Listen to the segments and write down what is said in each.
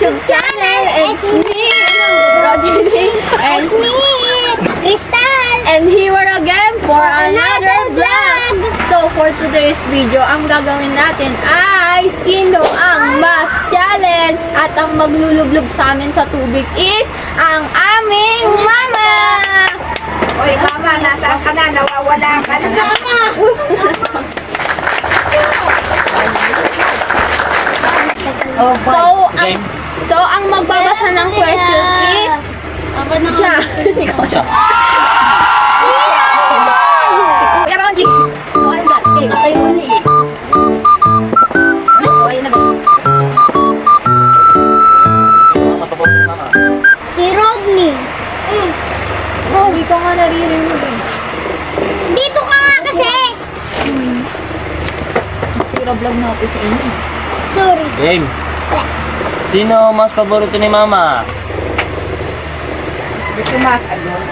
YouTube channel. It's me, Rogeline, and It's me, Crystal. and here again for another vlog. So for today's video, ang gagawin natin ay sino ang mas challenge, at ang maglulublob sa amin sa tubig is ang aming mama. Hoy, mama, nasaan ka na? Nawawala ka na. So ang magbabasa ng questions is siya. Ikaw siya. Si Kuya Ronji. So ayun guys, game. Ayun na guys. Si Rodney. Hindi ko nga naririnig eh. Dito ka nga kasi. Sira vlog na ako sa inyo. Sorry. Game. Sino mas paborito ni Mama? Di sumasagot.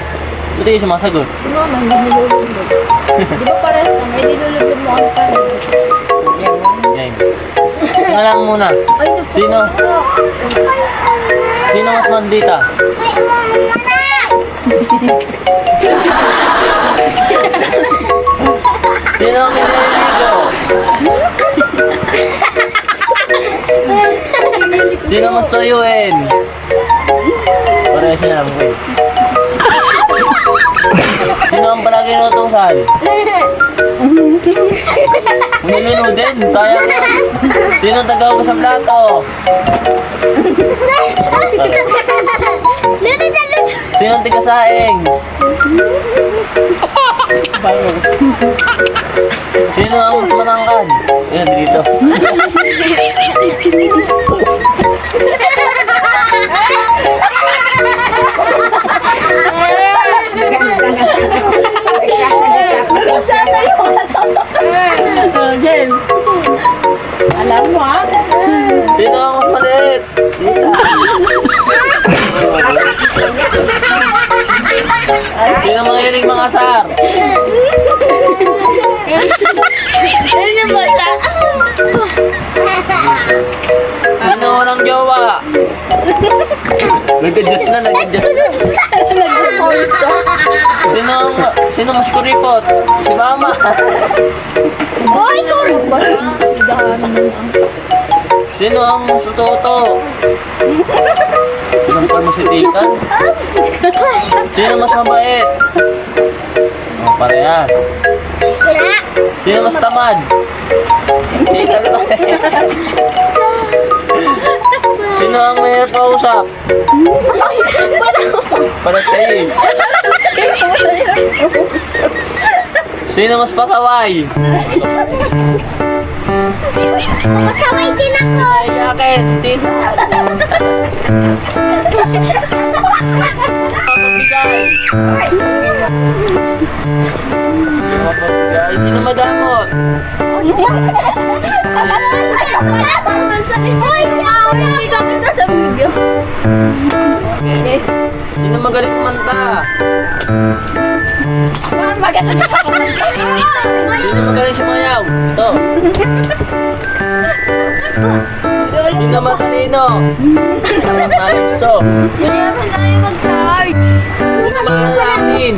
Ba't yung sumasagot? Si mama, hindi nilulublob. Di ba pares ka? May nilulublob mo kasi pares. Game. Nga lang muna. Ay, Sino? Sino mas mandita? Sino ang nililigo? Sino mas tuyuin? Pareha siya lang ko eh. Sino ang palagi inutusan? Nilino din, sayang yan. Sino ang tagaw sa plato? Sino ang tigasaing? Sino ang mas manangkad? Yan, dito. Alam mo, ha? Sino ang mas maliit? Sino ang mahilig mga asar? Ano ba siya? Sino walang jowa? Nag-adjust na. Sino mas kuripot? Si Mama. Boy, kurong ba? Sino ang mas utoto? Sino ang pamusitikan? Sino mas mabait? Oh, parehas. Sino mas tamad? Hindi talaga. Sino ang mahirap kausap? Para sa'yo. Sino mas pasaway? Masaway din ako. Ay, akin, si Tita. Magbigay. Sino madamot? Hindi ka kita sa video. Okay. Sino magaling kumanta? Sino magaling sumayaw? Ito. Sino matalino? Isang times to. Hindi naman tayo mag-charge. Sino mahalangin?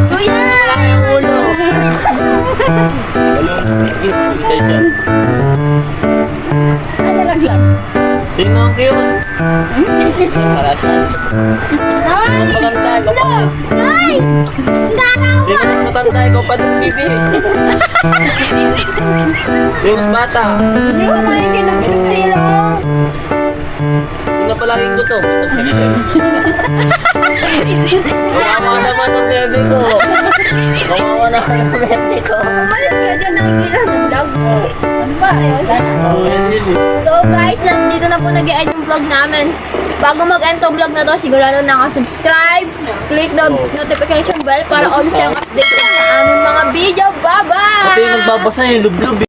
Kuya! Ang ulo. Walong dyan. Ano lang. Sino ang cute? Para siya. Mas maganda, ikaw pa. Ay! Sino mas matanda, ikaw pa din, bibi. Sino mas bata? Hindi ko makikinig itong silong. Sino palaging gutom? Kawawa naman ang bebe ko. Kawawa naman ang bebe ko. Umalis ka dyan, nakikilang ng vlog. Ano ba yun? Oh, yan yun eh. So guys, nandito na po nag-end yung vlog namin. Bago mag-end tong vlog na to, sigurado nakasubscribe, click the notification bell para always kayong updated sa aming mga video. Bye-bye! Pati yung nagbabasa yung lublub